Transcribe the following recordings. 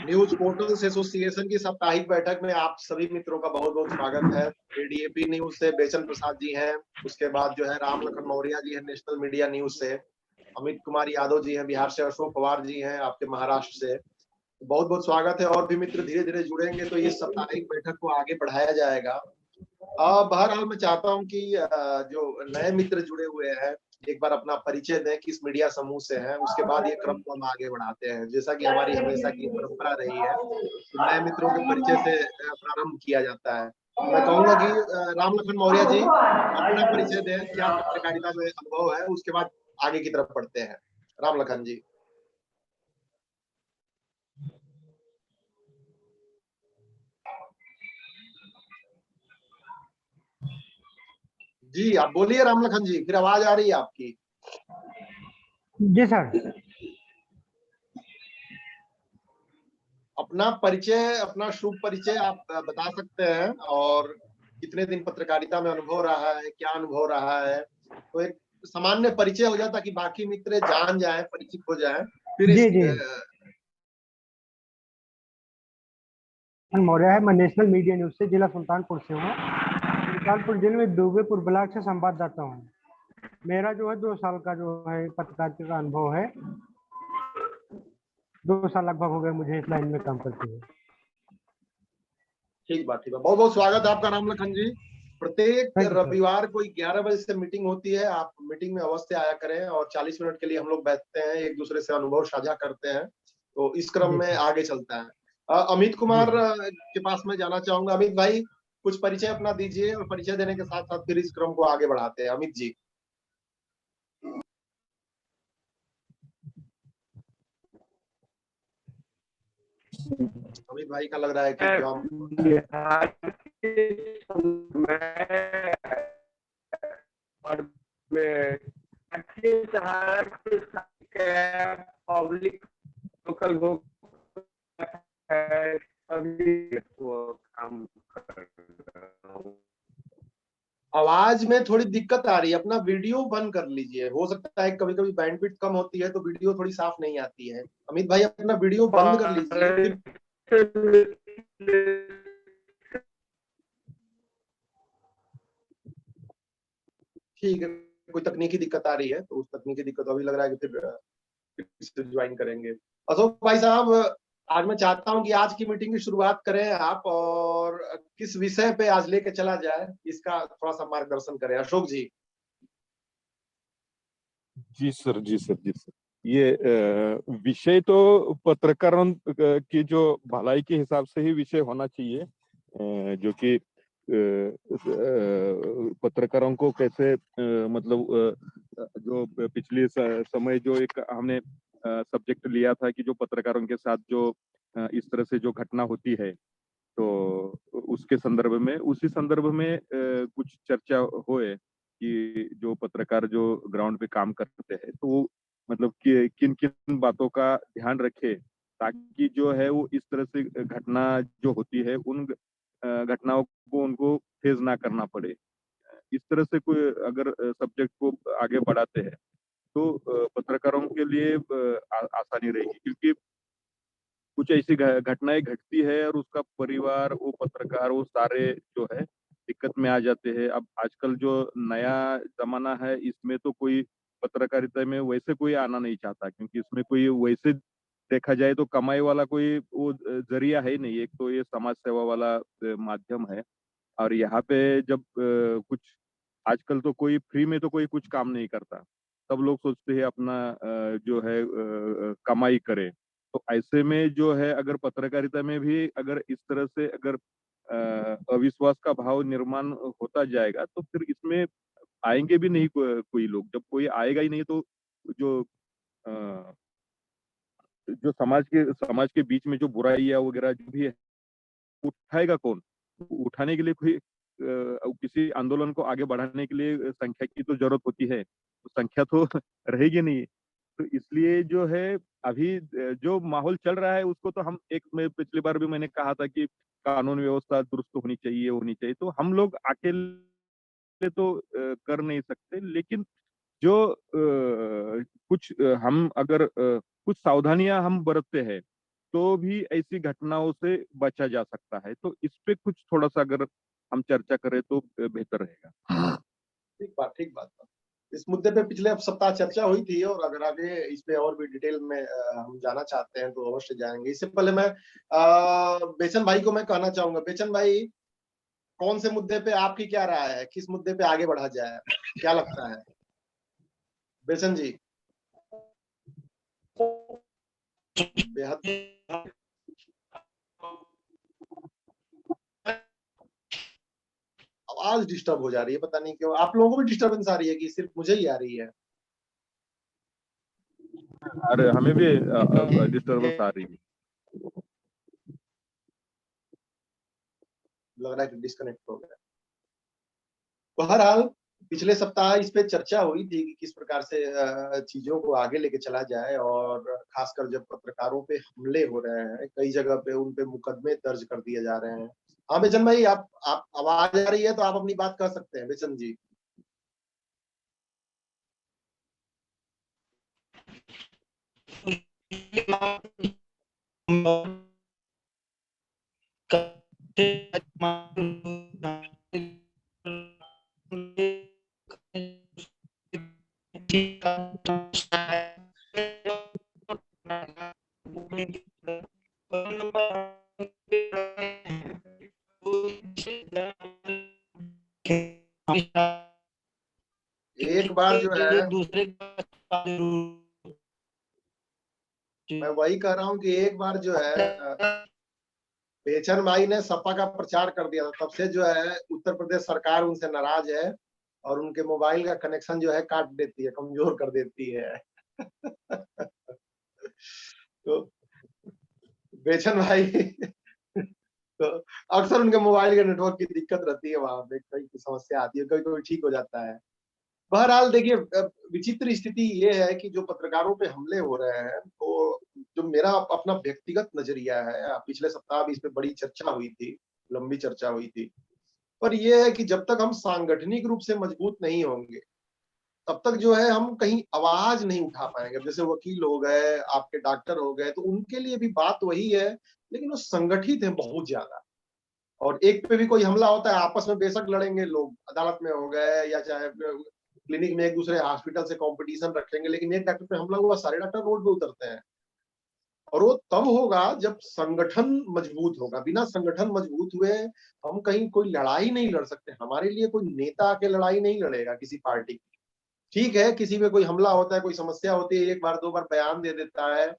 News portals association की साप्ताहिक बैठक में आप सभी मित्रों का बहुत बहुत स्वागत है। एडीएपी न्यूज से बेचन प्रसाद जी हैं, उसके बाद जो है राम लखन मौर्य जी हैं नेशनल मीडिया न्यूज से, अमित कुमार यादव जी हैं बिहार से, अशोक पवार जी हैं आपके महाराष्ट्र से। बहुत बहुत स्वागत है। और भी मित्र धीरे धीरे जुड़ेंगे तो इस साप्ताहिक बैठक को आगे बढ़ाया जाएगा। बहरहाल मैं चाहता हूं कि जो नए मित्र जुड़े हुए हैं एक बार अपना परिचय दें, किस मीडिया समूह से हैं, उसके बाद ये क्रम को हम आगे बढ़ाते हैं जैसा कि हमारी हमेशा की परंपरा रही है। तो नए मित्रों के परिचय से प्रारंभ किया जाता है। तो मैं कहूंगा कि राम लखन मौर्य जी अपना परिचय दें, क्या पत्रकारिता में अनुभव है, उसके बाद आगे की तरफ बढ़ते हैं। राम लखन जी। जी आप बोलिए राम लखन जी, फिर आवाज आ रही है आपकी। जी सर। अपना परिचय, अपना शुभ परिचय आप बता सकते हैं, और कितने दिन पत्रकारिता में अनुभव रहा है, क्या अनुभव रहा है, तो एक सामान्य परिचय हो जाए ताकि बाकी मित्र जान जाएं, परिचित हो जाएं। फिर जी इस जी मौर्य है। मैं नेशनल मीडिया न्यूज से जिला सुल्तानपुर से हूँ। सुल्तानपुर जिले में दुबेपुर ब्लॉक से संवाददाता हूँ। मेरा जो है 2 साल का जो है पत्रकारिता का अनुभव है। 2 साल लगभग हो गए मुझे इस लाइन में काम करते हुए। ठीक बात, ठीक है। बहुत बहुत स्वागत है आपका राम लखन जी। प्रत्येक थैंक यू सर। रविवार को 11 बजे से मीटिंग होती है, आप मीटिंग में अवश्य आया करें, और 40 मिनट के लिए हम लोग बैठते हैं, एक दूसरे से अनुभव साझा करते हैं। तो इस क्रम जी में सर। आगे चलता है। अमित जी कुमार के पास मैं जाना चाहूंगा। अमित भाई कुछ परिचय अपना दीजिए, और परिचय देने के साथ साथ फिर इस क्रम को आगे बढ़ाते हैं। अमित जी। अमित भाई का लग रहा है कि क्या बिहार के समय में पब्लिक लोकल हो है, अभी वो काम कर रहा हूँ। आवाज में थोड़ी दिक्कत आ रही है, अपना वीडियो बंद कर लीजिए। हो सकता है कभी कभी बैंडविड्थ कम होती है तो वीडियो थोड़ी साफ नहीं आती है। अमित भाई अपना वीडियो बंद कर लीजिए फिर। ठीक है, कोई तकनीकी दिक्कत आ रही है तो उस तकनीकी दिक्कत अभी लग रहा है कि फिर से ज्वाइन करेंगे। अशोक भाई साहब, आज मैं चाहता हूं कि आज की मीटिंग की शुरुआत करें आप, और किस विषय पे आज लेके चला जाए इसका थोड़ा सा मार्गदर्शन करें। अशोक जी। जी सर, जी सर, जी सर। ये विषय तो पत्रकारों की जो भलाई के हिसाब से ही विषय होना चाहिए, जो कि पत्रकारों को कैसे मतलब जो पिछले समय जो एक हमने सब्जेक्ट लिया था कि जो पत्रकारों के साथ जो इस तरह से जो घटना होती है, तो उसके संदर्भ में, उसी संदर्भ में कुछ चर्चा होए कि जो पत्रकार जो ग्राउंड पे काम करते हैं तो वो मतलब कि किन किन बातों का ध्यान रखे, ताकि जो है वो इस तरह से घटना जो होती है उन घटनाओं को उनको फेस ना करना पड़े। इस तरह से कोई अगर सब्जेक्ट को आगे बढ़ाते हैं तो पत्रकारों के लिए आसानी रहेगी, क्योंकि कुछ ऐसी घटनाएं घटती है और उसका परिवार, वो पत्रकार, वो सारे जो है दिक्कत में आ जाते हैं। अब आजकल जो नया जमाना है इसमें तो कोई पत्रकारिता में वैसे कोई आना नहीं चाहता, क्योंकि इसमें कोई वैसे देखा जाए तो कमाई वाला कोई वो जरिया है नहीं। एक तो ये समाज सेवा वाला माध्यम है, और यहाँ पे जब कुछ आजकल तो कोई फ्री में तो कोई कुछ काम नहीं करता। सब लोग सोचते हैं अपना जो है कमाई करे। तो ऐसे में जो है अगर पत्रकारिता में भी अगर इस तरह से अगर अविश्वास का भाव निर्माण होता जाएगा तो फिर इसमें आएंगे भी नहीं कोई लोग। जब कोई आएगा ही नहीं तो जो अ, जो समाज के बीच में जो बुराइयां वगैरह जो भी है उठाएगा कौन? उठाने के लिए कोई किसी आंदोलन को आगे बढ़ाने के लिए संख्या की तो जरूरत होती है, तो संख्या तो रहेगी नहीं। तो इसलिए जो है अभी जो माहौल चल रहा है उसको तो हम एक में पिछली बार भी मैंने कहा था कि कानून व्यवस्था दुरुस्त होनी चाहिए। तो हम लोग अकेले तो कर नहीं सकते, लेकिन जो कुछ हम अगर कुछ सावधानियां हम बरतते हैं तो भी ऐसी घटनाओं से बचा जा सकता है। तो इस पे कुछ थोड़ा सा अगर हम चर्चा करें तो बेहतर रहेगा। ठीक बात। इस मुद्दे पे पिछले सप्ताह चर्चा हुई थी, और अगर आगे इस पे और भी डिटेल में हम जाना चाहते हैं तो अवश्य जाएंगे। इससे पहले मैं बेचन भाई को मैं कहना चाहूंगा, बेचन भाई कौन से मुद्दे पे आपकी क्या राय है, किस मुद्दे पे आगे बढ़ा जाए, क्या लगता है बेचन जी? बेहद आवाज डिस्टर्ब हो जा रही है, पता नहीं क्यों। आप लोगों को भी डिस्टर्बेंस आ रही है कि सिर्फ मुझे ही आ रही है? अरे हमें भी डिस्टर्बेंस आ रही है। लग रहा है कि डिस्कनेक्ट हो गया। बहरहाल पिछले सप्ताह इस पे चर्चा हुई थी कि किस प्रकार से चीजों को आगे लेके चला जाए, और खासकर जब पत्रकारों पे हमले हो रहे हैं, कई जगह पे उन पे मुकदमे दर्ज कर दिए जा रहे हैं। हाँ बेचन भाई, आप आवाज आ रही है तो आप अपनी बात कह सकते हैं बेचन जी। एक बार जो है, मैं वही कह रहा हूँ कि एक बार जो है बेचन भाई ने सपा का प्रचार कर दिया था, तब से जो है उत्तर प्रदेश सरकार उनसे नाराज है, और उनके मोबाइल का कनेक्शन जो है काट देती है, कमजोर कर देती है। तो बेचन भाई तो अक्सर उनके मोबाइल के नेटवर्क की दिक्कत रहती है, वहां पे कई समस्या आती है, कभी कभी ठीक हो जाता है। बहरहाल देखिए, विचित्र स्थिति ये है कि जो पत्रकारों पे हमले हो रहे हैं, तो जो मेरा अपना व्यक्तिगत नजरिया है, पिछले सप्ताह भी इस पे बड़ी चर्चा हुई थी, लंबी चर्चा हुई थी, पर यह है कि जब तक हम सांगठनिक रूप से मजबूत नहीं होंगे, तब तक जो है हम कहीं आवाज नहीं उठा पाएंगे। जैसे वकील हो गए, आपके डॉक्टर हो गए, तो उनके लिए भी बात वही है, लेकिन वो संगठित है बहुत ज्यादा। और एक पे भी कोई हमला होता है, आपस में बेशक लड़ेंगे लोग, अदालत में हो गए या चाहे क्लिनिक में एक दूसरे हॉस्पिटल से कंपटीशन रखेंगे, लेकिन एक डॉक्टर पे हमला हुआ, सारे डॉक्टर रोड पे उतरते हैं। और वो तब होगा जब संगठन मजबूत होगा। बिना संगठन मजबूत हुए हम कहीं कोई लड़ाई नहीं लड़ सकते। हमारे लिए कोई नेता आके लड़ाई नहीं लड़ेगा किसी पार्टी की। ठीक है, किसी पे कोई हमला होता है, कोई समस्या होती है, एक बार दो बार बयान दे देता है,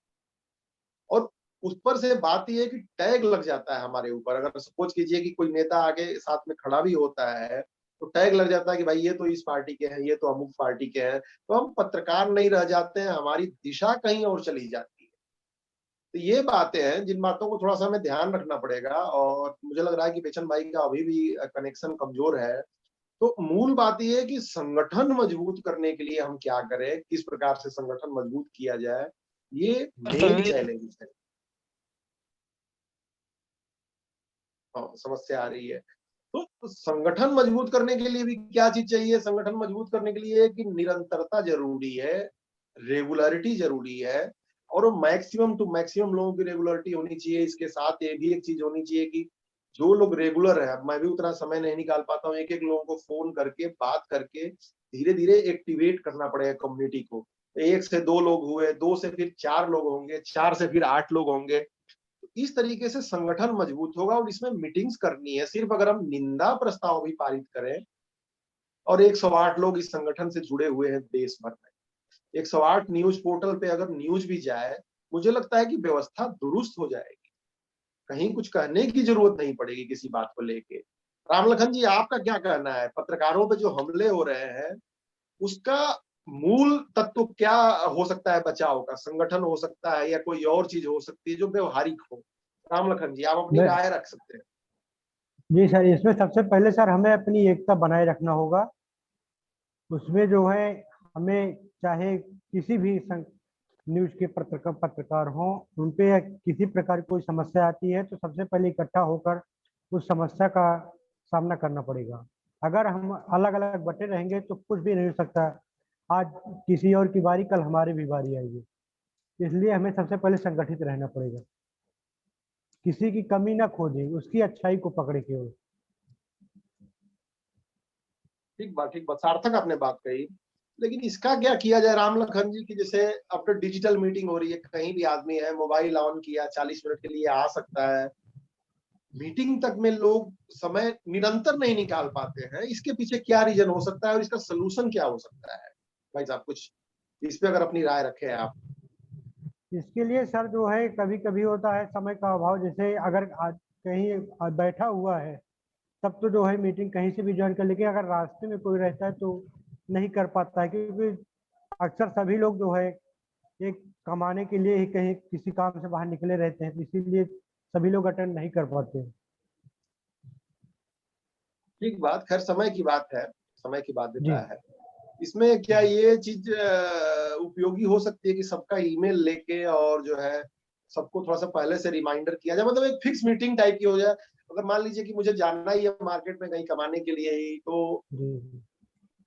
और उस पर से बात यह है कि टैग लग जाता है हमारे ऊपर। अगर सपोज कीजिए कि कोई नेता आगे साथ में खड़ा भी होता है, तो टैग लग जाता है कि भाई ये तो इस पार्टी के हैं, ये तो अमुक पार्टी के हैं, तो हम पत्रकार नहीं रह जाते हैं, हमारी दिशा कहीं और चली जाती है। तो ये बातें हैं जिन बातों को थोड़ा सा हमें ध्यान रखना पड़ेगा, और मुझे लग रहा है कि बेचन भाई का अभी भी कनेक्शन कमजोर है। तो मूल बात ये है कि संगठन मजबूत करने के लिए हम क्या करें, किस प्रकार से संगठन मजबूत किया जाए, ये मेन चैलेंज है। समस्या आ रही है। तो संगठन मजबूत करने के लिए भी क्या चीज चाहिए? संगठन मजबूत करने के लिए कि निरंतरता जरूरी है, रेगुलरिटी जरूरी है, और मैक्सिमम टू मैक्सिमम लोगों की रेगुलरिटी होनी चाहिए। इसके साथ ये भी एक चीज होनी चाहिए कि जो लोग रेगुलर है, मैं भी उतना समय नहीं निकाल पाता हूँ, एक एक लोगों को फोन करके बात करके धीरे धीरे एक्टिवेट करना पड़ेगा कम्युनिटी को। एक से दो लोग हुए, दो से फिर चार लोग होंगे, चार से फिर 8 लोग होंगे। इस तरीके से संगठन मजबूत होगा। और इसमें मीटिंग्स करनी है। सिर्फ अगर हम निंदा प्रस्ताव भी पारित करें, और 108 लोग इस संगठन से जुड़े हुए हैं देश भर में, 108 न्यूज पोर्टल पे अगर न्यूज भी जाए, मुझे लगता है कि व्यवस्था दुरुस्त हो जाएगी, कहीं कुछ कहने की जरूरत नहीं पड़ेगी किसी बात को लेके। रामलखन जी, आपका क्या कहना है? पत्रकारों पे जो हमले हो रहे हैं, उसका मूल तत्व क्या हो सकता है? बचाव का संगठन हो सकता है, या कोई और चीज हो सकती है जो व्यवहारिक हो? रामलखन जी, आप अपनी मैं राय रख सकते हैं। जी सर, इसमें सबसे पहले सर हमें अपनी एकता बनाए रखना होगा। उसमें जो है हमें चाहे किसी भी न्यूज के पत्रकार हों, उन पे किसी प्रकार की कोई समस्या आती है तो सबसे पहले इकट्ठा होकर उस समस्या का सामना करना पड़ेगा। अगर हम अलग अलग बटे रहेंगे तो कुछ भी नहीं हो सकता। आज किसी और की बारी, कल हमारी भी बारी आएगी। इसलिए हमें सबसे पहले संगठित रहना पड़ेगा। किसी की कमी ना खोजे, उसकी अच्छाई को पकड़े केवल। ठीक बात, सार्थक आपने बात कही। लेकिन इसका क्या किया जाए राम लखन जी की, जैसे अब तो डिजिटल मीटिंग हो रही है, कहीं भी आदमी है, मोबाइल ऑन किया, 40 मिनट के लिए आ सकता है। मीटिंग तक में लोग समय निरंतर नहीं निकाल पाते हैं, इसके पीछे क्या रीजन हो सकता है और इसका सोल्यूशन क्या हो सकता है? भाई साहब कुछ इस पे अगर अपनी राय रखें आप। इसके लिए सर जो है कभी कभी होता है समय का अभाव, जैसे अगर आज कहीं बैठा हुआ है तब तो जो है मीटिंग कहीं से भी ज्वाइन कर, लेकिन अगर रास्ते में कोई रहता है तो नहीं कर पाता है, क्योंकि अक्सर सभी लोग जो है एक कमाने के लिए ही कहीं किसी काम से बाहर निकले रहते हैं, तो इसीलिए सभी लोग अटेंड नहीं कर पाते हैं। ठीक बात, खैर समय की बात है, समय की जी बाध्यता है। इसमें क्या ये चीज उपयोगी हो सकती है कि सबका ईमेल लेके और जो है सबको थोड़ा सा पहले से रिमाइंडर किया जाए, मतलब एक फिक्स मीटिंग टाइप की हो जाए। अगर मान लीजिए कि मुझे जाना ही है मार्केट में कहीं कमाने के लिए ही, तो जी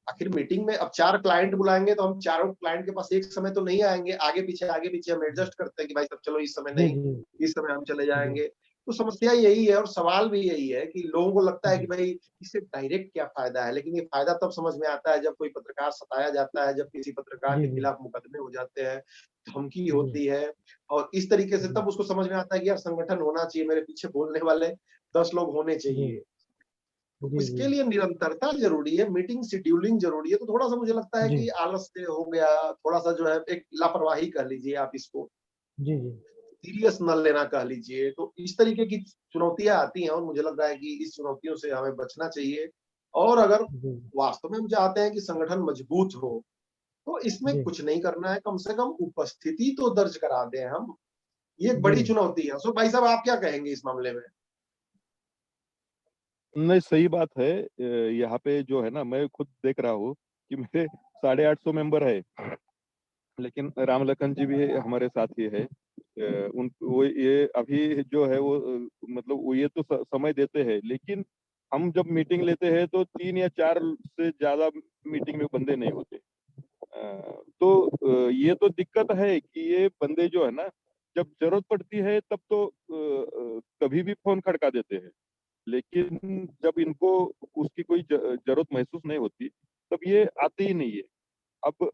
आखिर मीटिंग में अब 4 क्लाइंट बुलाएंगे तो हम चारों क्लाइंट के पास एक समय तो नहीं आएंगे, आगे पीछे हम एडजस्ट करते हैं कि भाई सब चलो इस समय जी नहीं, जी इस समय हम चले जी जाएंगे। तो समस्या यही है और सवाल भी यही है कि लोगों को लगता है कि जी भाई इससे डायरेक्ट क्या फायदा है, लेकिन ये फायदा तब समझ में आता है जब कोई पत्रकार सताया जाता है, जब किसी पत्रकार जी के जी खिलाफ मुकदमे हो जाते हैं, धमकी जी होती है, और इस तरीके से जी तब उसको समझ में आता है कि यार संगठन होना चाहिए, मेरे पीछे बोलने वाले 10 लोग होने जी चाहिए। तो जी जी इसके लिए निरंतरता जरूरी है, मीटिंग शेड्यूलिंग जरूरी है। तो थोड़ा सा मुझे लगता है जी कि आलस से हो गया, थोड़ा सा जो है एक लापरवाही कह लीजिए आप इसको, जी जी सीरियस न लेना कह लीजिए। तो इस तरीके की चुनौतियां आती हैं और मुझे लग रहा है कि इस चुनौतियों से हमें बचना चाहिए। और अगर जी वास्तव में हम चाहते हैं कि संगठन मजबूत हो, तो इसमें जी कुछ नहीं करना है, कम से कम उपस्थिति तो दर्ज करा दें हम। ये एक जी बड़ी चुनौती है। सो भाई साहब आप क्या कहेंगे इस मामले में? नहीं, सही बात है। यहाँ पे जो है ना, मैं खुद देख रहा हूँ कि मेरे 850 मेंबर है, लेकिन राम लखन जी भी हमारे साथ ही है। उन वो ये अभी जो है वो मतलब वो ये तो समय देते हैं, लेकिन हम जब मीटिंग लेते हैं तो 3 या 4 से ज्यादा मीटिंग में बंदे नहीं होते। तो ये तो दिक्कत है कि ये बंदे जो है ना, जब जरूरत पड़ती है तब तो कभी भी फोन खड़का देते हैं, लेकिन जब इनको उसकी कोई जरूरत महसूस नहीं होती तब ये आते ही नहीं है। अब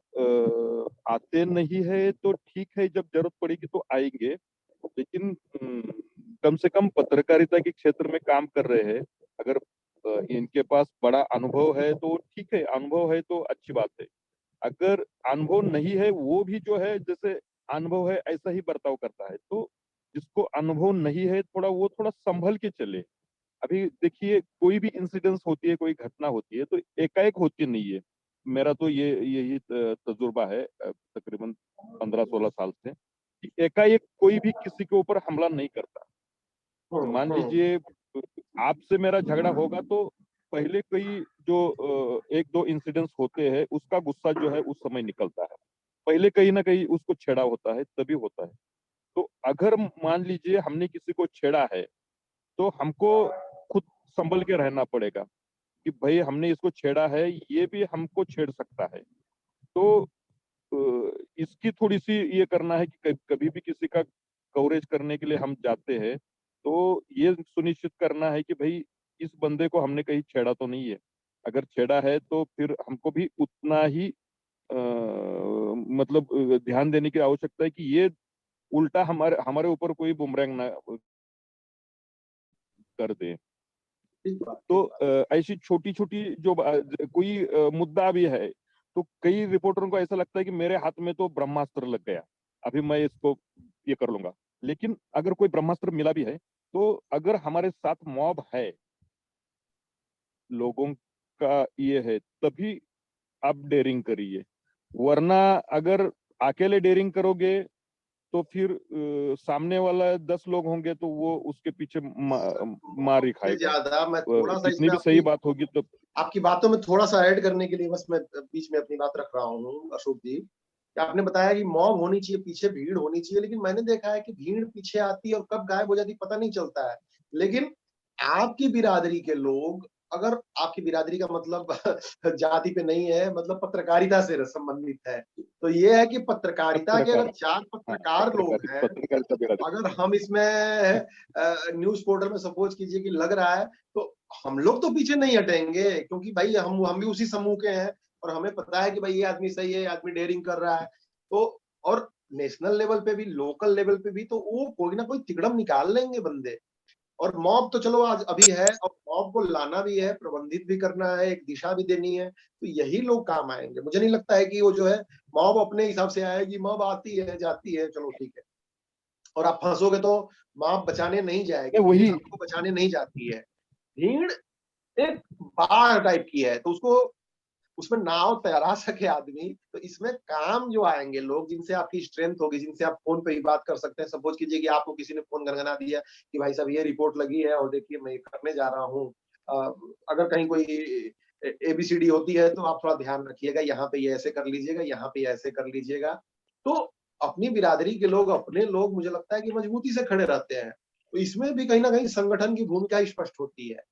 आते नहीं है तो ठीक है, जब जरूरत पड़ेगी तो आएंगे, लेकिन कम से कम पत्रकारिता के क्षेत्र में काम कर रहे हैं। अगर इनके पास बड़ा अनुभव है तो ठीक है, अनुभव है तो अच्छी बात है। अगर अनुभव नहीं है, वो भी जो है जैसे अनुभव है ऐसा ही बर्ताव करता है, तो जिसको अनुभव नहीं है थोड़ा वो थोड़ा संभल के चले। अभी देखिए, कोई भी इंसिडेंस होती है, कोई घटना होती है तो एकाएक होती नहीं है। मेरा तो ये यही तजुर्बा है तकरीबन 15-16 साल से, कि एकाएक कोई भी किसी के ऊपर हमला नहीं करता। मान हम्म। लीजिए आपसे मेरा झगड़ा होगा तो पहले कई जो 1-2 इंसिडेंट्स होते हैं उसका गुस्सा जो है उस समय निकलता है, पहले कहीं ना कहीं उसको छेड़ा होता है, तभी होता है। तो अगर मान लीजिए हमने किसी को छेड़ा है तो हमको खुद संभल के रहना पड़ेगा कि भाई हमने इसको छेड़ा है, ये भी हमको छेड़ सकता है। तो इसकी थोड़ी सी ये करना है कि कभी भी किसी का कवरेज करने के लिए हम जाते हैं तो ये सुनिश्चित करना है कि भाई इस बंदे को हमने कहीं छेड़ा तो नहीं है। अगर छेड़ा है तो फिर हमको भी उतना ही मतलब ध्यान देने की आवश्यकता है कि ये उल्टा हमारे हमारे ऊपर कोई बुमरैंग ना कर दे। ठीक बात, तो ठीक बात। ऐसी छोटी छोटी जो कोई मुद्दा भी है तो कई रिपोर्टरों को ऐसा लगता है कि मेरे हाथ में तो ब्रह्मास्त्र लग गया, अभी मैं इसको ये कर लूंगा। लेकिन अगर कोई ब्रह्मास्त्र मिला भी है तो अगर हमारे साथ मॉब है, लोगों का ये है, तभी आप डेयरिंग करिए। वरना अगर अकेले डेयरिंग करोगे तो फिर सामने वाला 10 लोग होंगे तो वो उसके पीछे मार ही से खाएगा। ज्यादा मैं थोड़ा सा कितनी इसमें भी सही आपकी बात होगी तो आपकी बातों में थोड़ा सा ऐड करने के लिए बस मैं बीच में अपनी बात रख रहा हूँ अशोक जी, कि आपने बताया कि मॉब होनी चाहिए, पीछे भीड़ होनी चाहिए, लेकिन मैंने देखा है कि भीड़ पीछे आती है और कब गायब हो जाती पता नहीं चलता है। लेकिन आपकी बिरादरी के लोग अगर आपकी बिरादरी का मतलब जाति पे नहीं है, मतलब पत्रकारिता से संबंधित है, तो ये है कि पत्रकारिता के पत्रकार, अगर 4 हाँ, पत्रकार लोग हैं, पत्रकारिता बिरादरी। अगर हम इसमें न्यूज़ पोर्टल में सपोज कीजिए कि लग रहा है, तो हम लोग तो पीछे नहीं हटेंगे, क्योंकि भाई हम भी उसी समूह के हैं और हमें पता है कि भाई ये आदमी सही है, ये आदमी डेयरिंग कर रहा है। तो और नेशनल लेवल पे भी, लोकल लेवल पे भी, तो वो कोई ना कोई तिकड़म निकाल लेंगे बंदे। और मॉब तो चलो आज अभी है, और मॉब को लाना भी है, प्रबंधित भी करना है, एक दिशा भी देनी है, तो यही लोग काम आएंगे। मुझे नहीं लगता है कि वो जो है मॉब अपने हिसाब से आएगी, मॉब आती है जाती है, चलो ठीक है, और आप फंसोगे तो मॉब बचाने नहीं जाएगी, नहीं, भीड़ वही आपको बचाने नहीं जाती है। भीड़ एक बाढ़ टाइप की है, तो उसको उसमें नाव तैरा सके आदमी, तो इसमें काम जो आएंगे लोग, जिनसे आपकी स्ट्रेंथ होगी, जिनसे आप फोन पे ही बात कर सकते हैं। सपोज कीजिए कि आपको किसी ने फोन गनगना दिया कि भाई साहब ये रिपोर्ट लगी है और देखिए मैं ये करने जा रहा हूँ, अगर कहीं कोई एबीसीडी होती है तो आप थोड़ा ध्यान रखिएगा, यहाँ पे ये ऐसे कर लीजिएगा, यहाँ पे ये ऐसे कर लीजिएगा। तो अपनी बिरादरी के लोग, अपने लोग, मुझे लगता है कि मजबूती से खड़े रहते हैं। तो इसमें भी कहीं ना कहीं संगठन की भूमिका स्पष्ट होती है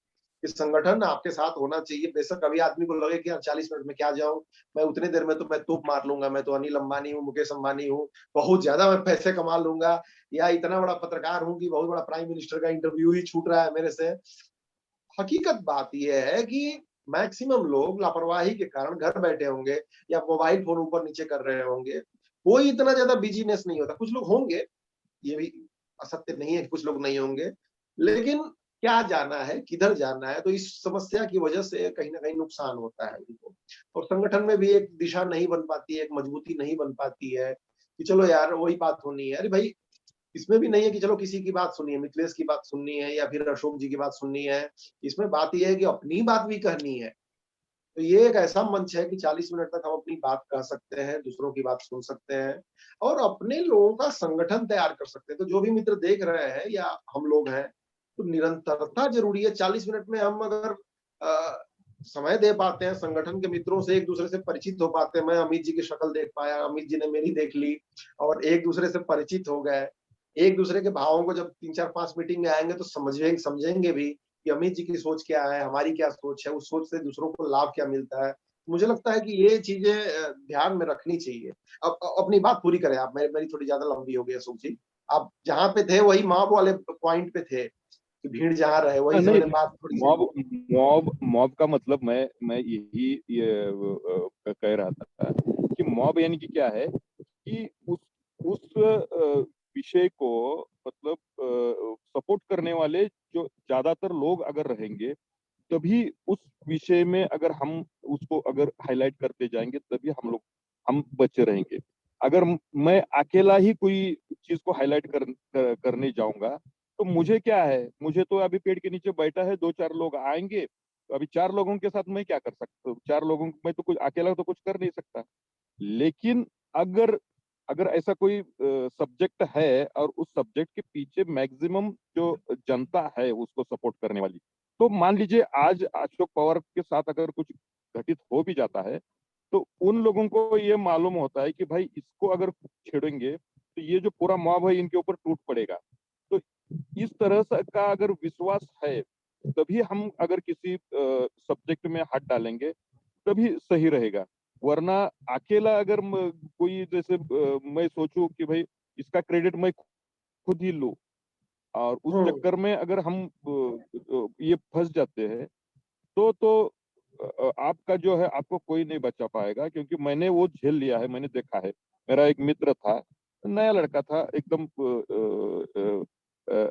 कि संगठन आपके साथ होना चाहिए। बेशक अभी आदमी को लगे कि यार 40 मिनट में क्या जाऊं, मैं उतने देर में तो मैं तोप मार लूंगा, मैं तो अनिल अंबानी हूँ, मुकेश अंबानी हूँ, बहुत ज्यादा मैं पैसे कमा लूंगा, या इतना बड़ा पत्रकार हूँ कि बहुत बड़ा प्राइम मिनिस्टर का इंटरव्यू ही छूट रहा है मेरे से। हकीकत बात यह है कि मैक्सिमम लोग लापरवाही के कारण घर बैठे होंगे या मोबाइल फोन ऊपर नीचे कर रहे होंगे, कोई इतना ज्यादा बिजीनेस नहीं होता। कुछ लोग होंगे, ये भी असत्य नहीं है कि कुछ लोग नहीं होंगे, लेकिन क्या जाना है, किधर जाना है, तो इस समस्या की वजह से कहीं ना कहीं नुकसान होता है उनको। और संगठन में भी एक दिशा नहीं बन पाती है, एक मजबूती नहीं बन पाती है कि चलो यार वही बात होनी है। अरे भाई, इसमें भी नहीं है कि चलो किसी की बात सुनिए, मिथिलेश की बात सुननी है या फिर अशोक जी की बात सुननी है। इसमें बात यह है कि अपनी बात भी कहनी है। तो ये एक ऐसा मंच है कि 40 मिनट तक हम अपनी बात कह सकते हैं, दूसरों की बात सुन सकते हैं और अपने लोगों का संगठन तैयार कर सकते हैं। तो जो भी मित्र देख रहे हैं या हम लोग हैं, तो निरंतरता जरूरी है। 40 मिनट में हम अगर समय दे पाते हैं, संगठन के मित्रों से एक दूसरे से परिचित हो पाते हैं, मैं अमित जी की शक्ल देख पाया, अमित जी ने मेरी देख ली, और एक दूसरे से परिचित हो गए। एक दूसरे के भावों को जब 3 4 5 मीटिंग में आएंगे तो समझेंगे भी कि अमित जी की सोच क्या है, हमारी क्या सोच है, उस सोच से दूसरों को लाभ क्या मिलता है। मुझे लगता है कि ये चीजें ध्यान में रखनी चाहिए। अब अपनी बात पूरी करें आप, मेरी थोड़ी ज्यादा लंबी हो गई अशोक जी। आप जहाँ पे थे वही मॉब वाले पॉइंट पे थे कि भीड़ जहाँ रहे, वहीं से नहीं, मैंने बात थोड़ी सी। मॉब मॉब मॉब का मतलब मैं यही कह रहा था कि मॉब यानी कि क्या है कि उस विषय को मतलब सपोर्ट करने वाले जो ज्यादातर लोग अगर रहेंगे, तभी उस विषय में अगर हम उसको अगर हाईलाइट करते जाएंगे, तभी हम बचे रहेंगे। अगर मैं अकेला ही कोई चीज को हाईलाइट करने जाऊंगा, तो मुझे क्या है, मुझे तो अभी पेड़ के नीचे बैठा है, 2 4 लोग आएंगे, तो अभी 4 लोगों के साथ मैं क्या कर सकता हूँ? 4 लोगों मैं तो कुछ अकेला तो कुछ कर नहीं सकता। लेकिन अगर अगर ऐसा कोई सब्जेक्ट है और उस सब्जेक्ट के पीछे मैक्सिमम जो जनता है उसको सपोर्ट करने वाली, तो मान लीजिए आज अशोक पवार के साथ अगर कुछ घटित हो भी जाता है, तो उन लोगों को ये मालूम होता है कि भाई इसको अगर छेड़ेंगे तो ये जो पूरा मॉब है इनके ऊपर टूट पड़ेगा। तो इस तरह से का अगर विश्वास है, तभी हम अगर किसी सब्जेक्ट में हाथ डालेंगे, तभी सही रहेगा। वरना अकेला अगर कोई जैसे मैं सोचूं कि भाई इसका क्रेडिट मैं खुद ही लूं, और उस चक्कर में अगर हम ये फंस जाते हैं, तो आपका जो है आपको कोई नहीं बचा पाएगा, क्योंकि मैंने वो झेल लिया है, मैंने देखा है। मेरा एक मित्र था, नया लड़का था एकदम,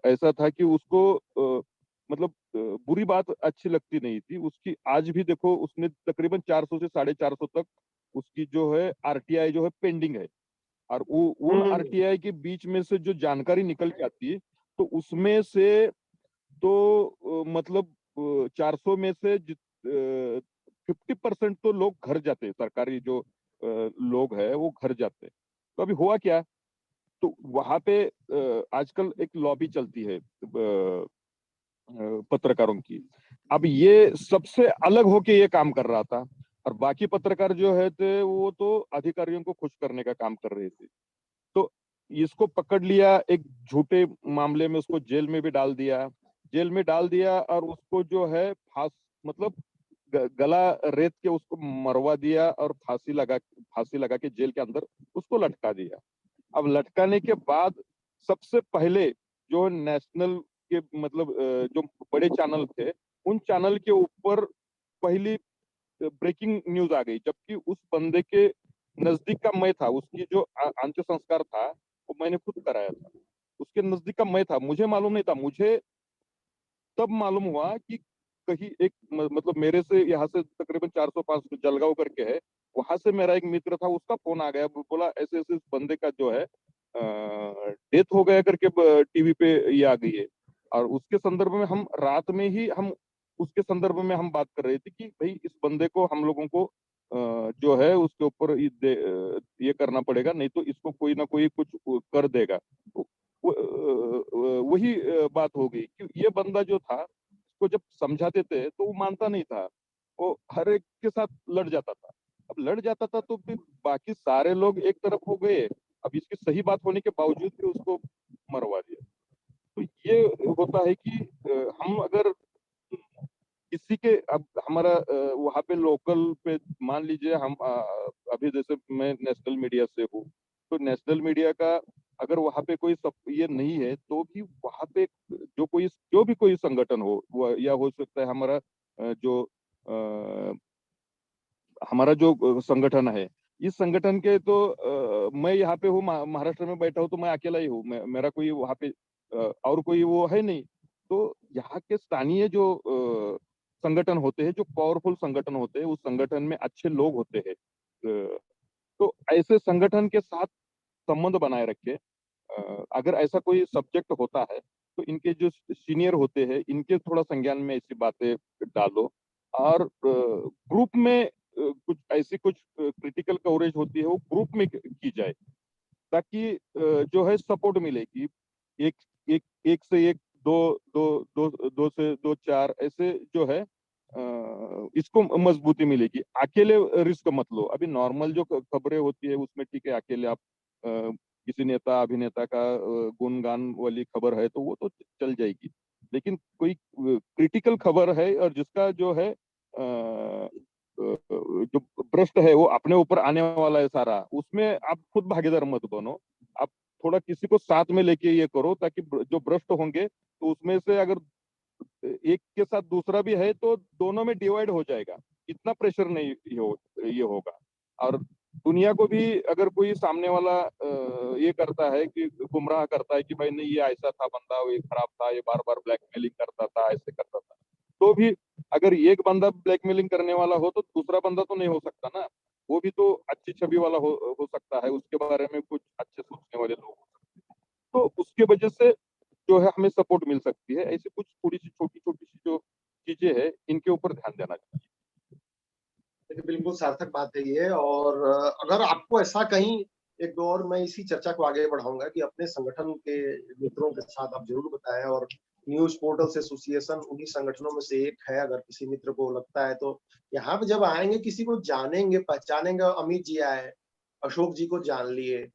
ऐसा था कि उसको मतलब बुरी बात अच्छी लगती नहीं थी उसकी। आज भी देखो उसने तकरीबन 400 से 450 तक उसकी जो है आरटीआई जो है पेंडिंग है, और उन आरटीआई के बीच में से जो जानकारी निकल के आती है, तो उसमें से तो मतलब 400 में से 50% तो लोग घर जाते हैं, सरकारी जो लोग है वो घर जाते हैं। तो अभी हुआ क्या, तो वहां पे आजकल एक लॉबी चलती है पत्रकारों की। अब ये सबसे अलग होके ये काम कर रहा था, और बाकी पत्रकार जो है थे वो तो अधिकारियों को खुश करने का काम कर रहे थे। तो इसको पकड़ लिया, एक झूठे मामले में उसको जेल में भी डाल दिया, जेल में डाल दिया, और उसको जो है मतलब गला रेत के उसको मरवा दिया और फांसी लगा के जेल के अंदर उसको लटका दिया। अब लटकाने के बाद सबसे पहले जो नेशनल के मतलब जो बड़े चैनल थे, उन चैनल के ऊपर पहली ब्रेकिंग न्यूज आ गई, जबकि उस बंदे के नजदीक का मैं था। उसकी जो अंत्य संस्कार था वो मैंने खुद कराया था, उसके नजदीक का मैं था। मुझे मालूम नहीं था, मुझे तब मालूम हुआ कि कहीं एक मतलब मेरे से यहाँ से तकरीबन 400-500 जलगांव करके है, वहां से मेरा एक मित्र था, उसका फोन आ गया, बोला ऐसे ऐसे इस बंदे का जो है डेथ हो गया करके टीवी पे ये आ गई है। और उसके संदर्भ में हम रात में ही हम उसके संदर्भ में हम बात कर रहे थे कि भाई इस बंदे को हम लोगों को जो है उसके ऊपर ये करना पड़ेगा, नहीं तो इसको कोई ना कोई कुछ कर देगा। वही बात हो गई कि ये बंदा जो था उसको जब समझाते थे तो वो मानता नहीं था, वो हर एक के साथ लड़ जाता था। अब लड़ जाता था तो फिर बाकी सारे लोग एक तरफ हो गए, अब इसकी सही बात होने के बावजूद भी उसको मरवा दिया। तो ये होता है कि हम अगर किसी के अब हमारा वहाँ पे लोकल पे मान लीजिए हम अभी जैसे मैं नेशनल मीडिया से हूँ, तो नेशनल मीडिया का अगर वहाँ पे कोई सब ये नहीं है तो भी वहाँ पे जो भी कोई संगठन हो या हो सकता है हमारा जो संगठन है, इस संगठन के तो मैं यहाँ पे हूँ महाराष्ट्र में बैठा हूँ तो मैं अकेला ही हूँ, मेरा कोई वहाँ पे और कोई वो है नहीं। तो यहाँ के स्थानीय जो संगठन होते हैं, जो पावरफुल संगठन होते हैं, उस संगठन में अच्छे लोग होते हैं। तो ऐसे संगठन के साथ संबंध बनाए रखे। अगर ऐसा कोई सब्जेक्ट होता है तो इनके जो सीनियर होते हैं इनके थोड़ा संज्ञान में ऐसी बातें डालो, और ग्रुप में कुछ क्रिटिकल कवरेज होती है वो ग्रुप में की जाए, ताकि जो है सपोर्ट मिलेगी। एक एक से एक दो दो दो दो से दो चार ऐसे जो है इसको मजबूती मिलेगी। अकेले रिस्क मत लो। अभी नॉर्मल जो खबरें होती है उसमें ठीक है, अकेले आप किसी नेता अभिनेता का गुणगान वाली खबर है तो वो तो चल जाएगी, लेकिन कोई क्रिटिकल खबर है और जिसका जो है जो भ्रष्ट है वो अपने ऊपर आने वाला है सारा, उसमें आप खुद भागीदार मत बनो। आप थोड़ा किसी को साथ में लेके ये करो, ताकि जो भ्रष्ट होंगे तो उसमें से अगर एक के साथ दूसरा भी है तो दोनों में डिवाइड हो जाएगा, इतना प्रेशर नहीं ये होगा। और दुनिया को भी अगर कोई सामने वाला ये करता है कि गुमराह करता है कि भाई नहीं ये ऐसा था बंदा, ये खराब था, ये बार बार ब्लैकमेलिंग करता था, ऐसे करता था, तो भी अगर एक बंदा ब्लैकमेलिंग करने वाला हो तो दूसरा बंदा तो नहीं हो सकता ना, वो भी तो अच्छी छवि वाला हो सकता है, उसके बारे में कुछ अच्छे सोचने वाले लोग हो सकते हैं। तो उसके वजह से जो है हमें सपोर्ट मिल सकती है। ऐसी कुछ थोड़ी सी छोटी छोटी सी जो चीजें हैं इनके ऊपर ध्यान देना चाहिए। देखिए, बिल्कुल सार्थक बात है ये। और अगर आपको ऐसा कहीं एक दो और, मैं इसी चर्चा को आगे बढ़ाऊंगा कि अपने संगठन के मित्रों के साथ आप जरूर बताएं, और न्यूज पोर्टल एसोसिएशन उन्हीं संगठनों में से एक है। अगर किसी मित्र को लगता है तो यहाँ पे जब आएंगे किसी को जानेंगे पहचानेंगे, अमित जी आए, अशोक जी को जान लिए,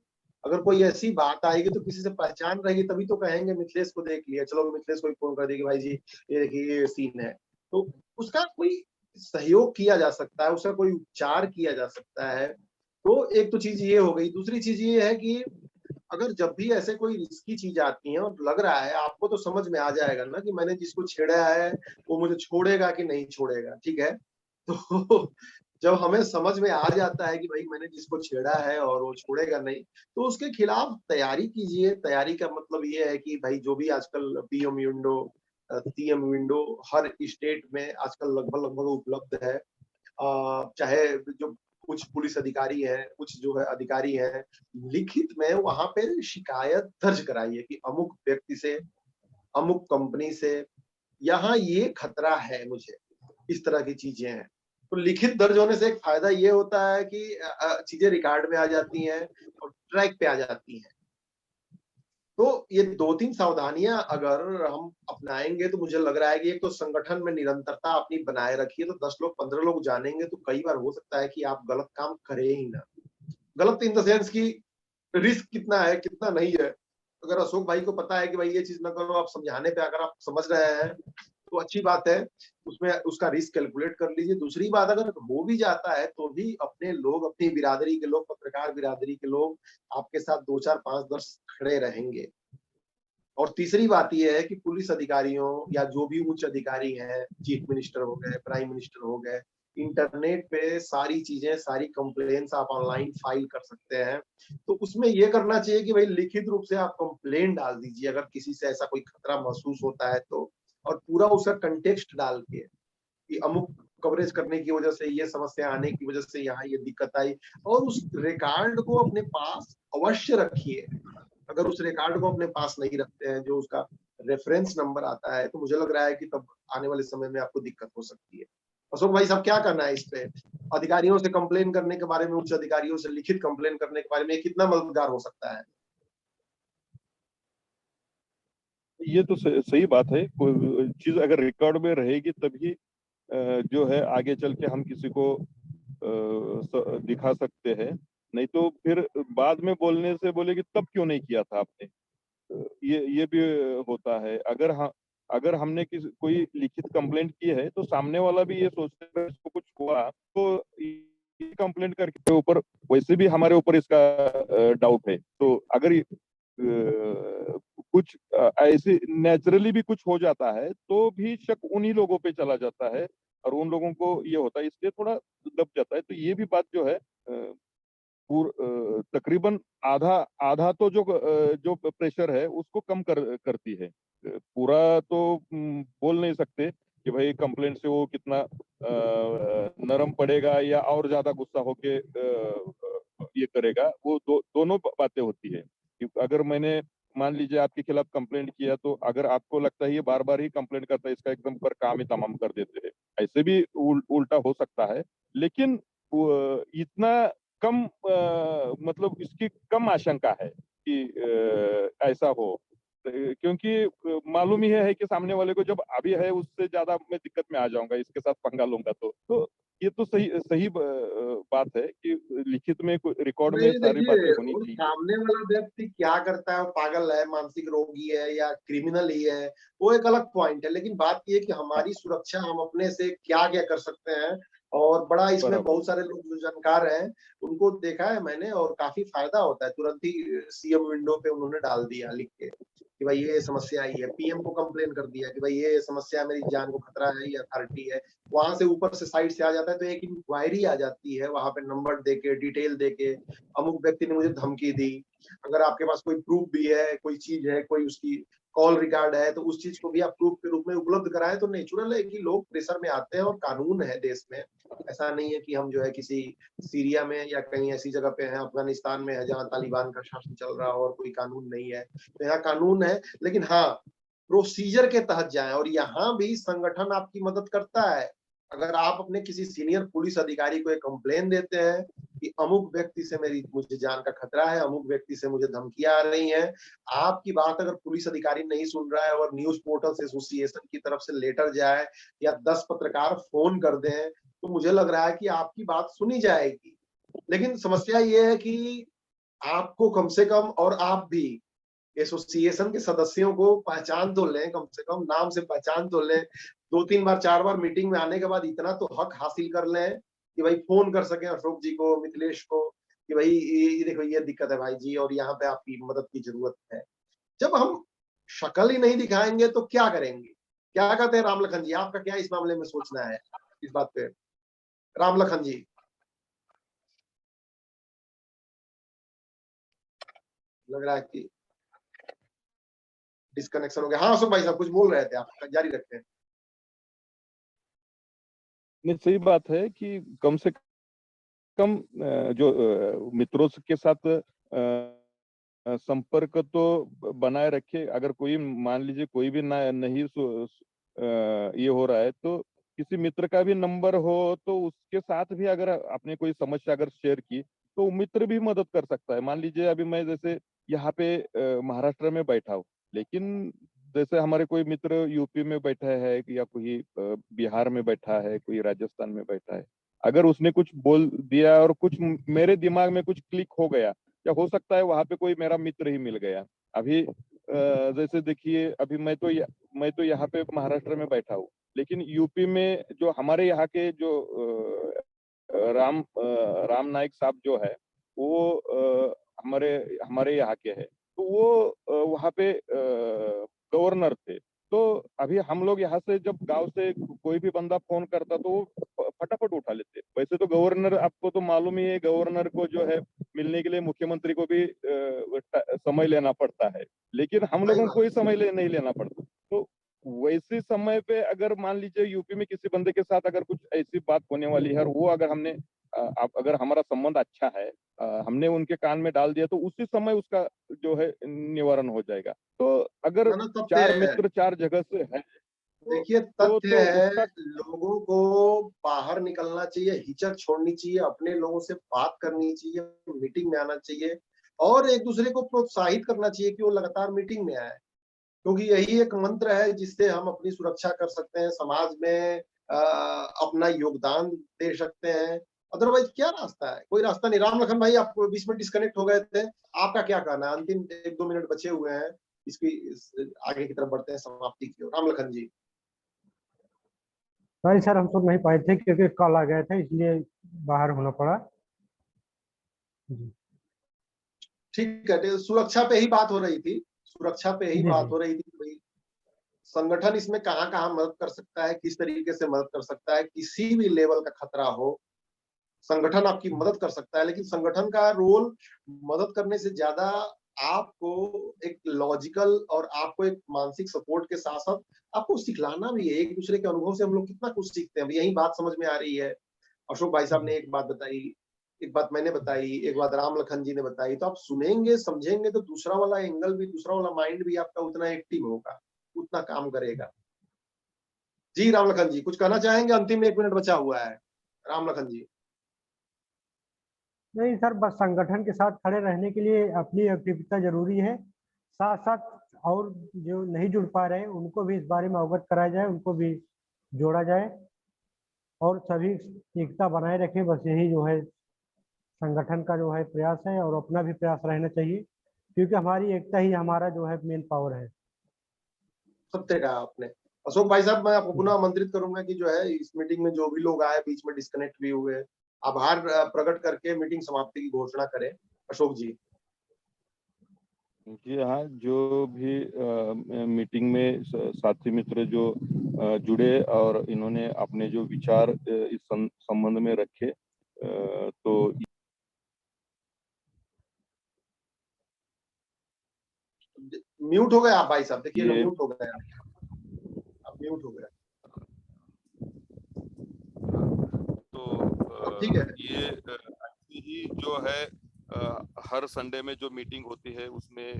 अगर कोई ऐसी बात आएगी तो किसी से पहचान रहेगी तभी तो कहेंगे मिथिलेश को देख लिया, चलो मिथिलेश को फोन कर देगी, भाई जी ये देखिए ये सीन है, तो उसका कोई सहयोग किया जा सकता है, उसका कोई उपचार किया जा सकता है। तो एक तो चीज ये हो गई। दूसरी चीज ये है कि अगर जब भी ऐसे कोई रिस्की चीज आती है और लग रहा है, आपको तो समझ में आ जाएगा ना कि मैंने जिसको छेड़ा है वो मुझे छोड़ेगा कि नहीं छोड़ेगा, ठीक है। तो जब हमें समझ में आ जाता है कि भाई मैंने जिसको छेड़ा है और वो छोड़ेगा नहीं, तो उसके खिलाफ तैयारी कीजिए। तैयारी का मतलब ये है कि भाई जो भी आजकल पीएम विंडो, सीएम विंडो हर स्टेट में आजकल लगभग लगभग उपलब्ध है। चाहे जो कुछ पुलिस अधिकारी हैं, कुछ जो है अधिकारी हैं, लिखित में वहां पे शिकायत दर्ज कराइए कि अमुक व्यक्ति से, अमुक कंपनी से यहाँ ये खतरा है मुझे, इस तरह की चीजें हैं। तो लिखित दर्ज होने से एक फायदा ये होता है कि चीजें रिकॉर्ड में आ जाती हैं और ट्रैक पे आ जाती हैं। तो ये 2-3 सावधानियां अगर हम अपनाएंगे तो मुझे लग रहा है कि एक तो संगठन में निरंतरता अपनी बनाए रखिए, तो 10 लोग 15 लोग जानेंगे तो कई बार हो सकता है कि आप गलत काम करें ही ना। गलत इन द सेंस की रिस्क कितना है कितना नहीं है। अगर अशोक भाई को पता है कि भाई ये चीज ना करो, आप समझाने पे अगर आप समझ रहे हैं तो अच्छी बात है, उसमें उसका रिस्क कैलकुलेट कर लीजिए। दूसरी बात, अगर हो भी जाता है तो भी अपने लोग, अपनी बिरादरी के लोग, पत्रकार बिरादरी के लोग आपके साथ 2, 4, 5, 10 खड़े रहेंगे। और तीसरी बात ये है कि पुलिस अधिकारियों या जो भी उच्च अधिकारी हैं, चीफ मिनिस्टर हो गए, प्राइम मिनिस्टर हो गए, इंटरनेट पे सारी चीजें, सारी कंप्लेंट्स आप ऑनलाइन फाइल कर सकते हैं। तो उसमें ये करना चाहिए कि भाई लिखित रूप से आप कंप्लेंट डाल दीजिए अगर किसी से ऐसा कोई खतरा महसूस होता है तो, और पूरा उसका कंटेक्स्ट डाल के कि अमुक कवरेज करने की वजह से, ये समस्या आने की वजह से यहाँ ये दिक्कत आई, और उस रिकॉर्ड को अपने पास अवश्य रखिए। अगर उस रिकॉर्ड को अपने पास नहीं रखते हैं, जो उसका रेफरेंस नंबर आता है, तो मुझे लग रहा है कि तब आने वाले समय में आपको दिक्कत हो सकती है। अशोक भाई साहब, क्या करना है इस पे? अधिकारियों से कंप्लेन करने के बारे में, उच्च अधिकारियों से लिखित कंप्लेन करने के बारे में कितना मददगार हो सकता है? ये तो सही बात है। कोई चीज अगर रिकॉर्ड में रहेगी तभी जो है आगे चल के हम किसी को दिखा सकते हैं। नहीं तो फिर बाद में बोलने से बोले कि तब क्यों नहीं किया था आपने। ये भी होता है। अगर हमने कोई लिखित कंप्लेंट की है तो सामने वाला भी ये सोचता है इसको कुछ हुआ तो ये कंप्लेंट करके ऊपर वैसे भी हमारे ऊपर इसका डाउट है। तो अगर कुछ ऐसे नेचुरली भी कुछ हो जाता है तो भी शक उन्हीं लोगों पे चला जाता है और उन लोगों को ये होता है, इसलिए थोड़ा दब जाता है। तो ये भी बात जो है तकरीबन आधा आधा तो जो प्रेशर है उसको कम करती है। पूरा तो बोल नहीं सकते कि भाई कंप्लेंट से वो कितना नरम पड़ेगा या और ज्यादा गुस्सा होके ये करेगा। वो दोनों बातें होती है। अगर मैंने मान लीजिए आपके खिलाफ कंप्लेंट किया तो अगर आपको लगता है ये बार बार ही कंप्लेंट करता है, इसका एकदम पर काम ही तमाम कर देते हैं, ऐसे भी उल्टा हो सकता है। लेकिन इतना कम मतलब इसकी कम आशंका है कि ऐसा हो। क्योंकि मालूम ही है कि सामने वाले को जब अभी है उससे ज्यादा मैं दिक्कत में आ जाऊंगा, इसके साथ पंगा लूंगा। तो ये तो सही सही बात है कि लिखित में रिकॉर्ड में नहीं, सारी बातें देखिए, होनी और चाहिए। सामने वाला व्यक्ति क्या करता है, वो पागल है, मानसिक रोगी है या क्रिमिनल ही है, वो एक अलग पॉइंट है। लेकिन बात ये है कि हाँ, हमारी सुरक्षा हम अपने से क्या क्या कर सकते हैं। और बड़ा इसमें बराबर। बहुत सारे लोग जो जानकार हैं उनको देखा है मैंने, और काफी फायदा होता है। तुरंत ही सीएम विंडो पे उन्होंने डाल दिया लिख के कि भाई ये समस्या आई है, पीएम को कंप्लेन कर दिया कि भाई ये समस्या, मेरी जान को खतरा है, ये अथॉरिटी है। वहां से ऊपर से साइड से आ जाता है, तो एक इंक्वायरी आ जाती है वहां पे, नंबर देके, डिटेल देके, अमुक व्यक्ति ने मुझे धमकी दी। अगर आपके पास कोई प्रूफ भी है, कोई चीज है, कोई उसकी कॉल रिकॉर्ड है, तो उस चीज को भी आप प्रूफ के रूप में उपलब्ध कराएं। तो नेचुरल है कि लोग प्रेशर में आते हैं, और कानून है देश में। ऐसा नहीं है कि हम जो है किसी सीरिया में या कहीं ऐसी जगह पे हैं, अफगानिस्तान में है जहाँ तालिबान का शासन चल रहा हो और कोई कानून नहीं है। तो यहाँ कानून है, लेकिन हाँ, प्रोसीजर के तहत जाएं। और यहाँ भी संगठन आपकी मदद करता है। अगर आप अपने किसी सीनियर पुलिस अधिकारी को एक कंप्लेन देते हैं कि अमुक व्यक्ति से मुझे जान का खतरा है, अमुक व्यक्ति से मुझे धमकियां आ रही हैं, आपकी बात अगर पुलिस अधिकारी नहीं सुन रहा है और न्यूज पोर्टल एसोसिएशन की तरफ से लेटर जाए या 10 पत्रकार फोन कर दें, तो मुझे लग रहा है कि आपकी बात सुनी जाएगी। लेकिन समस्या ये है कि आपको कम से कम, और आप भी एसोसिएशन के सदस्यों को पहचान तो लें, कम से कम नाम से पहचान तो लें। 2-3 बार 4 बार मीटिंग में आने के बाद इतना तो हक हासिल कर लें कि भाई फोन कर सकें अशोक जी को, मिथिलेश को, कि भाई ये देखो, ये दिक्कत है भाई जी, और यहाँ पे आपकी मदद की जरूरत है। जब हम शक्ल ही नहीं दिखाएंगे तो क्या करेंगे? क्या कहते हैं राम लखन जी, आपका क्या इस मामले में सोचना है, इस बात पे? राम लखन जी, लग रहा है कि डिस्कनेक्शन हो गया। हाँ अशोक भाई साहब, कुछ बोल रहे थे आप, जारी रखते हैं। नहीं, सही बात है कि कम से कम जो मित्रों के साथ संपर्क तो बनाए रखे। अगर कोई मान लीजिए कोई भी नहीं ये हो रहा है तो किसी मित्र का भी नंबर हो तो उसके साथ भी अगर आपने कोई समस्या अगर शेयर की तो मित्र भी मदद कर सकता है। मान लीजिए अभी मैं जैसे यहाँ पे महाराष्ट्र में बैठा हूँ, लेकिन जैसे हमारे कोई मित्र यूपी में बैठा है या कोई बिहार में बैठा है, कोई राजस्थान में बैठा है, अगर उसने कुछ बोल दिया और कुछ मेरे दिमाग में कुछ क्लिक हो गया, या हो सकता है वहां पे कोई मेरा मित्र ही मिल गया। अभी जैसे देखिए अभी मैं तो यहाँ पे महाराष्ट्र में बैठा हूँ, लेकिन यूपी में जो हमारे यहाँ के जो राम नाईक साहब जो है वो हमारे हमारे यहाँ के हैं, तो वो वहाँ पे गवर्नर थे। तो अभी हम लोग यहाँ से जब गांव से कोई भी बंदा फोन करता तो वो फटाफट उठा लेते। वैसे तो गवर्नर, आपको तो मालूम ही है, गवर्नर को जो है मिलने के लिए मुख्यमंत्री को भी समय लेना पड़ता है, लेकिन हम सही लोगों को बात कोई समय नहीं लेना पड़ता। तो वैसे समय पे अगर मान लीजिए यूपी में किसी बंदे के साथ अगर कुछ ऐसी बात होने वाली है और वो अगर अगर हमारा संबंध अच्छा है, हमने उनके कान में डाल दिया, तो उसी समय उसका जो है निवारण हो जाएगा। तो अगर ना तथ्य चार है। मित्र चार जगह से है देखिए तथ्य तो है, उसका लोगों को बाहर निकलना चाहिए, हिचक छोड़नी चाहिए, अपने लोगों से बात करनी चाहिए, मीटिंग में आना चाहिए और एक दूसरे को प्रोत्साहित करना चाहिए कि वो लगातार मीटिंग में आए, क्योंकि यही एक मंत्र है जिससे हम अपनी सुरक्षा कर सकते हैं, समाज में अपना योगदान दे सकते हैं। अदरवाइज क्या रास्ता है? कोई रास्ता नहीं। राम लखन भाई, आप बीच में डिस्कनेक्ट हो गए थे, आपका क्या कहना है? अंतिम 1-2 मिनट बचे हुए हैं, आगे की तरफ बढ़ते हैं समाप्ति की ओर। राम लखन जी। सॉरी सर, हम सुन नहीं पाए थे क्योंकि कॉल आ गया था, इसलिए बाहर होना पड़ा जी। ठीक है, तो सुरक्षा पे ही बात हो रही थी, सुरक्षा पे ही जी बात जी हो रही थी कि भाई संगठन इसमें कहाँ-कहाँ मदद कर सकता है, किस तरीके से मदद कर सकता है, किसी भी लेवल का खतरा हो, संगठन आपकी मदद कर सकता है। लेकिन संगठन का रोल मदद करने से ज्यादा आपको एक लॉजिकल और आपको एक मानसिक सपोर्ट के साथ-साथ आपको सिखलाना भी है। एक दूसरे के अनुभव से हम लोग कितना कुछ सीखते हैं। अब यही बात समझ में आ रही है। अशोक भाई साहब ने एक बात बताई, एक बात मैंने बताई, एक बात राम लखन जी ने बताई, तो आप सुनेंगे, समझेंगे तो दूसरा वाला एंगल भी, दूसरा वाला माइंड भी आपका उतना एक्टिव होगा, उतना काम करेगा। जी राम लखन जी, कुछ कहना चाहेंगे? अंतिम में 1 मिनट बचा हुआ है। राम लखन जी। नहीं सर, बस संगठन के साथ खड़े रहने के लिए अपनी एक्टिविटी जरूरी है, साथ साथ और जो नहीं जुड़ पा रहे हैं उनको भी इस बारे में अवगत कराया जाए, उनको भी जोड़ा जाए और सभी एकता बनाए रखें। बस यही जो है संगठन का जो है प्रयास है, और अपना भी प्रयास रहना चाहिए, क्योंकि हमारी एकता ही हमारा जो है मेन पावर है। सत्य कहा आपने। अशोक भाई साहब, मैं आपको पुनः आमंत्रित करूंगा कि जो है इस मीटिंग में जो भी लोग आए, बीच में डिस्कनेक्ट भी हुए, आभार प्रकट करके मीटिंग समाप्ति की घोषणा करें। अशोक जी। जी हाँ, जो भी मीटिंग में साथी मित्र जो जुड़े और इन्होंने अपने जो विचार इस संबंध में रखे, तो म्यूट हो गए आप भाई साहब, देखिए ना, ये म्यूट हो गए आप म्यूट हो गए। तो अब ठीक है। ये ऐसे ही जो है हर संडे में जो मीटिंग होती है उसमें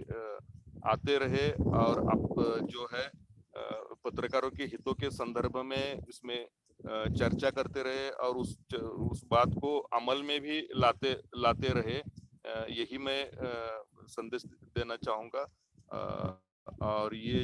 आते रहे और आप जो है पत्रकारों के हितों के संदर्भ में इसमें चर्चा करते रहे और उस बात को अमल में भी लाते रहे, यही मैं संदेश देना चाहूंगा। और ये